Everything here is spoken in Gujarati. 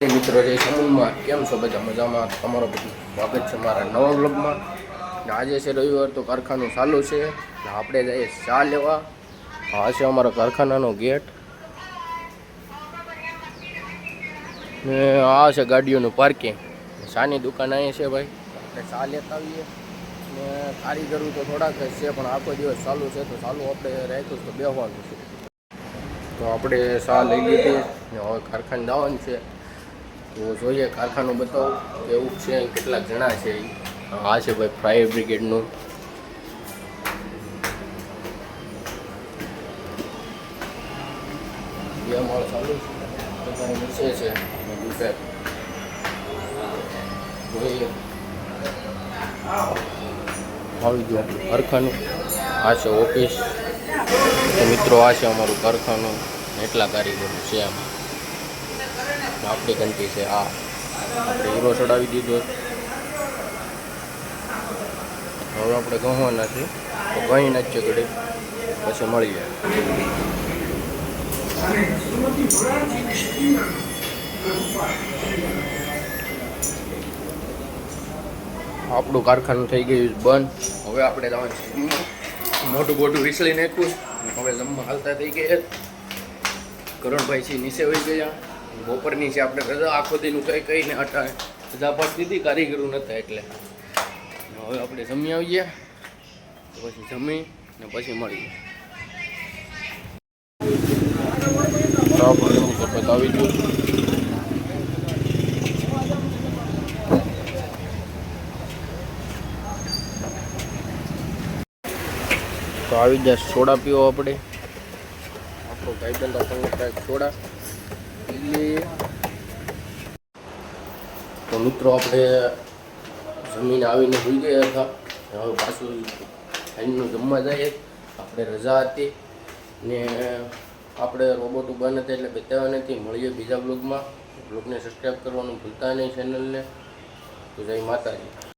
મિત્રો જય સમૂહમાં કેમ છો બધા મજામાં? તમારો બધું સ્વાગત છે મારા નવા બ્લોગમાં. આજે છે રવિવાર, તો કારખાનું ચાલુ છે. આપણે જઈએ ચા લેવા. આ છે અમારા કારખાનાનો ગેટ ને આ છે ગાડીઓનું પાર્કિંગ. ચાની દુકાન અહીંયા છે ભાઈ. આપણે ચા લેતા આવીએ ને કારીગરો તો થોડાક જ છે, પણ આખો દિવસ ચાલુ છે તો ચાલુ આપણે રાખ્યું તો બેસવાનું છે. તો આપણે ચા લઈ લીધી ને હવે કારખાને જવાનું છે. તો જોઈએ કારખાનું બતાવું કેવું છે, કેટલાક જણા છે. આ છે ભાઈ ફાયર બ્રિગેડનું. બે માળ ચાલુ છે, બધા નીચે છે જોઈએ. આવી ગયું કારખાનું. આ છે ઓફિસ. તો મિત્રો આ છે અમારું કારખાનું. એટલા કારીગરો છે આમ. આપણી ઘંટી છે. આ આપણે હીરો ચડાવી દીધો. હવે આપણે ગહવાના છે, તો ગહી નાખીએ ઘડી, પછી મળીએ. આપણું કારખાનું થઈ ગયું બંધ. હવે આપણે મોટું મોટું વિસળી નાખ્યું. હવે જમવા હાલતા થઈ ગયા. કરણભાઈ છે નીચે વહી ગયા. બપોરની છે આપણે રજા, આખો દીનું કંઈ કહીને અટાણે રજા પાડી દીધી, કારીગરો નહોતા એટલે. હવે આપણે જમી આવીએ, પછી જમી ને પછી મળીએ. બતાવી દઉં. તો આવી જાય સોડા પીવો આપણે. આપણો ભાઈબંધ આપણને કાંઈક સોડા પી લઈએ. તો મિત્રો આપણે જમીને આવીને સુઈ ગયા હતા. હવે પાછું ખાઈનું જમવા જઈએ. આપણે રજા હતી ને આપણે રોબોટું બંધ હતા એટલે બતાવ્યા નથી. મળીએ બીજા બ્લોગમાં. બ્લોગને સબસ્ક્રાઈબ કરવાનું ભૂલતા નહીં ચેનલને. તો જય માતાજી.